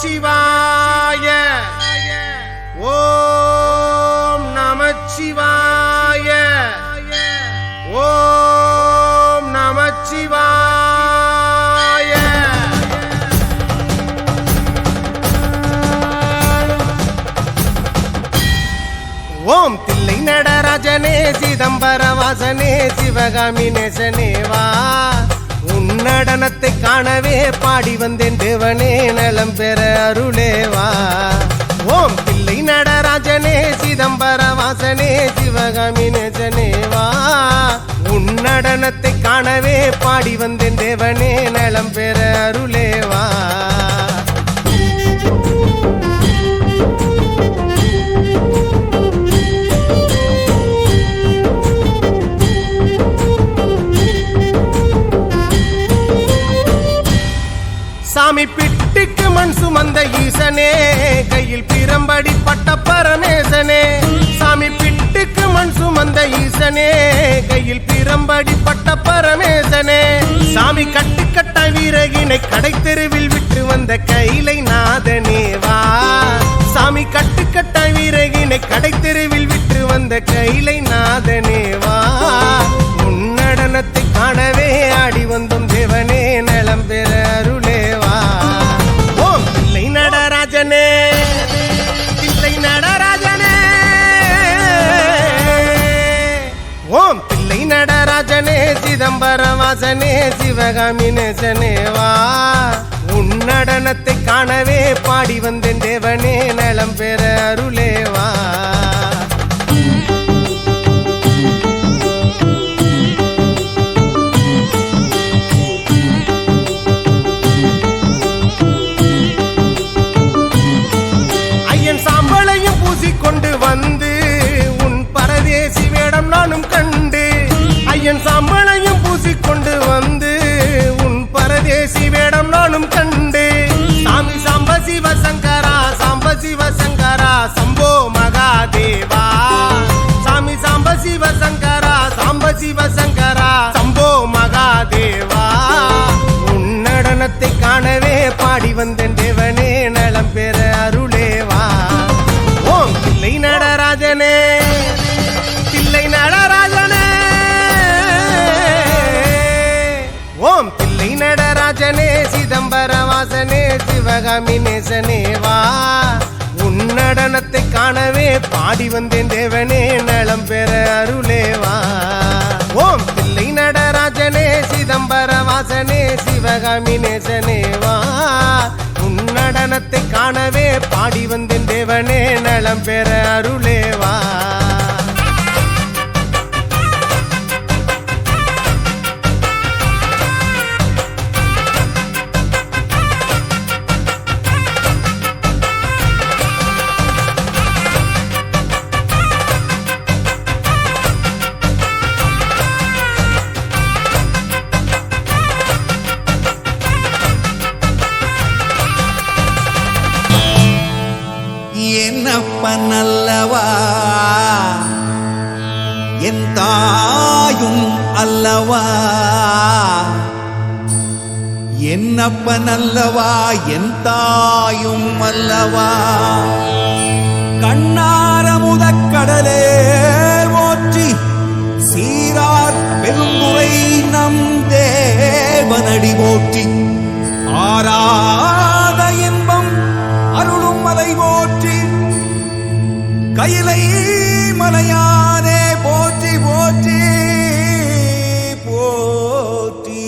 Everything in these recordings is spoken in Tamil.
நமச்சிவாய. ஓம் நமச்சிவாய. ஓம் நமச்சிவாய. ஓம் தில்லை நடராஜனே சிதம்பர வாசனே சிவகாமி நேசனேவா, உன்னடனத்தை காணவே பாடி வந்தேன் தேவனே நலம் பெற அருளேவா. ஓம் தில்லை நடராஜனே சிதம்பர வாசனே சிவகாமி நேசனேவா, உன்னடனத்தை காணவே பாடி வந்தேன் தேவனே நலம் பெற அருளேவா. சாமி பிட்டுக்கு மண் சுமந்த ஈசனே, கையில் பிரம்படி பட்ட பரமேசனே. சாமி பிட்டுக்கு மண் சுமந்த ஈசனே, கையில் பிரம்படி பட்ட பரமேசனே. சாமி கட்டுக்கட்ட வீரகினை கடை தெருவில் விட்டு வந்த கைலை நாதனேவா. சாமி கட்டுக்கட்ட வீரகினை கடை தெருவில் விட்டு வந்த கைலை நாதனேவா, உன்னடனத்தை காணவே ஆடி வந்தோம் தேவனே நலம் பெற அருளேவா. ஓம் தில்லை நடராஜனே தில்லை நடராஜனே. ஓம் தில்லை நடராஜனே சிதம்பர வாசனே சிவகாமி நேசனேவா, உன்னடனத்தை காணவே பாடி வந்தேன் தேவனே நலம் பெற அருளேவா. கொண்டு வந்து உன் பரதேசி வேடம் நானும் கண்டு, ஐயன் சாம்பளையும் பூசிக்கொண்டு வந்து உன் பரதேசி வேடம் நானும் கண்டு. சாமி சாம்ப சிவசங்கரா சாம்ப சிவசங்கரா சம்போ மகாதேவா. சாமி சாம்ப சிவசங்கரா சாம்ப சிவசங்கரா சம்போ மகாதேவா, உன்னடனத்தை காணவே பாடி வந்தேன் தேவனே நலம் பெற அருளேவா. ஓம் தில்லை நடராஜனே தில்லை நடராஜனே. ஓம் தில்லை நடராஜனே சிதம்பர வாசனே சிவகாமி நேசனேவா, உன்னடனத்தை காணவே பாடி வந்தேன் தேவனே நலம் பெற அருளேவா. ஓம் தில்லை நடராஜனே சிதம்பர வாசனே சிவகாமி நேசனேவா, உன்னடனத்தை காணவே பாடி வந்தேன் தேவனே நலம் பெற அருளேவா. என்னப்பனல்லவா என் தாயும் அல்லவா, என்னப்பனல்லவா என் தாயும் அல்லவா. கண்ணாரமுதக்கடலே ஓற்றி சீரார் பெருந்துரை நம் தேவனடி போற்றி, ஆராத இன்பம் அருளும் மலை போற்றி, கையிலை மலையானே போற்றி போற்றி போற்றி.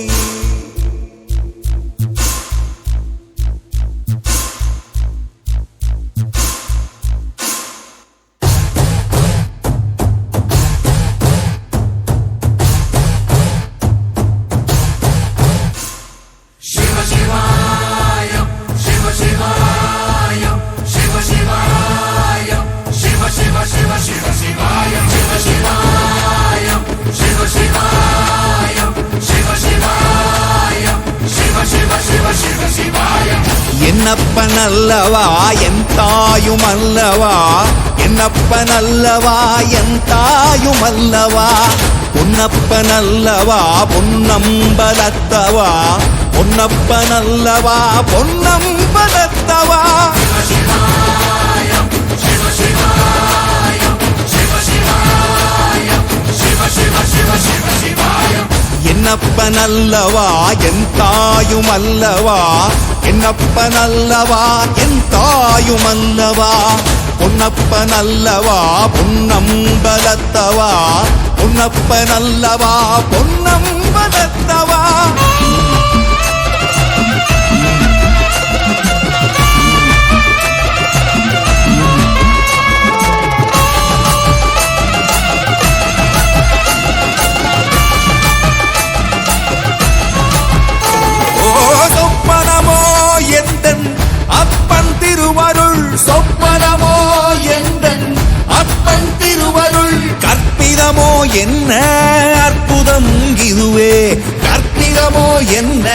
சிவ சிவாய சிவ சிவாய சிவ சிவாய சிவ சிவ சிவ சிவ சிவாய சிவ சிவாய சிவ சிவாய சிவ சிவாய சிவ சிவ சிவ சிவ சிவாய. என்னப்பனல்லவா என் தாயும் அல்லவா, என்னப்பனல்லவா என் தாயும் அல்லவா, பொன்னப்பனல்லவா பொன்னம்பலத்தவா பொன்னப்பனல்லவா பொன்னம்பலத்தவா என்னப்பனல்லவா என் தாயும் அல்லவா என்னப்பனல்லவா என் தாயும் அல்லவா பொன்னப்பனல்லவா பொன்னம்பலத்தவா பொன்னப்பனல்லவா பொன்னம்பலத்தவா அப்பன் திருவருள் சொப்பனமோ எந்தன் அப்பன் திருவருள் கற்பிதமோ என்ன அற்புதம் இதுவே கற்பிதமோ என்ன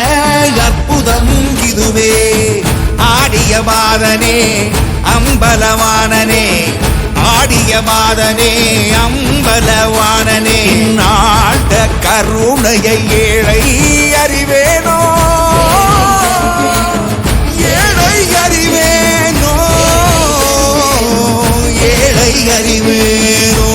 அற்புதம் இதுவே ஆடிய மாதனே அம்பலவானனே ஆடிய மாதனே அம்பலவானனே நாட கருணையை ஏழை அறிவேனோ அறிவேனோ ஏழை அறிவேனோ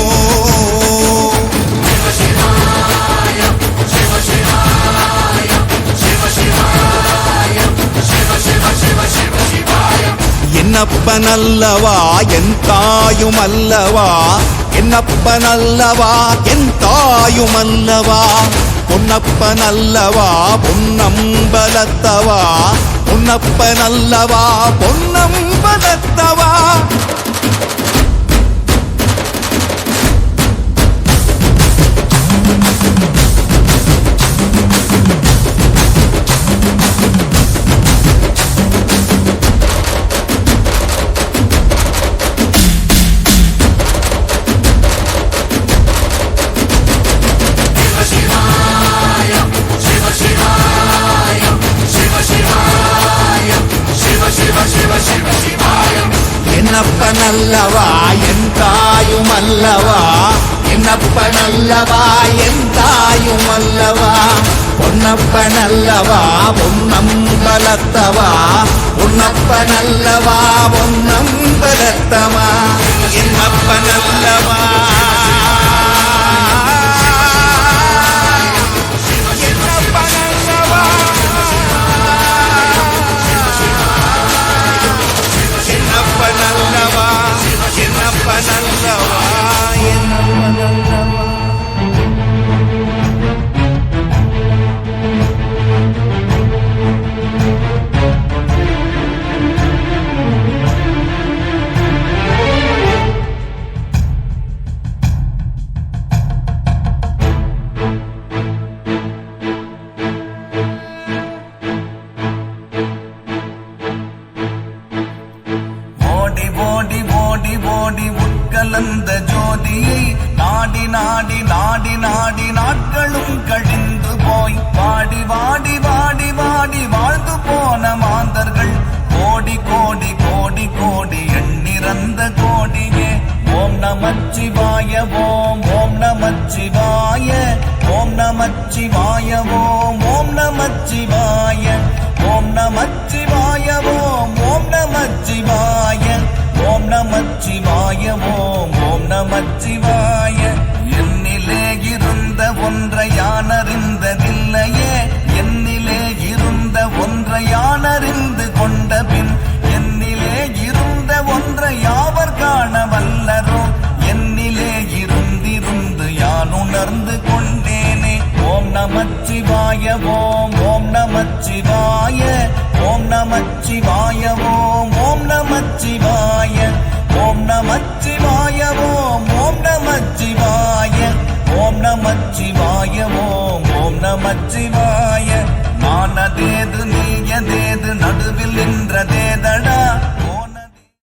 என்னப்பனல்லவா என் தாயும் அல்லவா என்னப்பனல்லவா என் தாயும் அல்லவா பொன்னப்பனல்லவா பொன்னம்பலத்தவா பொன்னப்பனல்லவா பொன்னம்பலத்தவா என்னப்பனல்லவா என் தாயும் அல்லவா என்னப்பனல்லவா என் தாயும் அல்லவா பொன்னப்பனல்லவா பொன்னம்பலத்தவா பொன்னப்பனல்லவா பொன்னம்பலத்தவா என்னப்பனல்லவா உட்கலந்த ஜோதியை நாடி நாடி நாடி நாடி நாட்களும் கழிந்து போய் வாடி வாடி வாடி வாடி வாழ்ந்து போன மாந்தர்கள் கோடி கோடி கோடி கோடி எண்ணிறந்த கோடியே ஓம் நமச்சிவாய ஓம் ஓம் நமச்சிவாய ஓம் நமச்சிவாய ஓம் ஓம் நமச்சிவாய ஓம் நமச்சிவாய ஓம் ஓம் நமச்சிவாய ஓம் நமச்சிவாய ஓம் ஓம் நமச்சிவாய என்னிலே இருந்த ஒன்றை யானறிந்ததில்லையே என்னிலே இருந்த ஒன்றை யானறிந்து கொண்ட பின் என்னிலே இருந்த ஒன்றை யாவர் காண வல்லரோ என்னிலே இருந்திருந்து யான் உணர்ந்து கொண்டேனே ஓம் நமச்சிவாய ஓம் ஓம் நமச்சிவாய ஓம் நமச்சிவாய ஓம் ஓம் நமச்சிவாய ஓம் நமச்சிவாய ஓம் ஓம் நமச்சிவாய ஓம் நமச்சிவாய ஓம் ஓம் நமச்சிவாய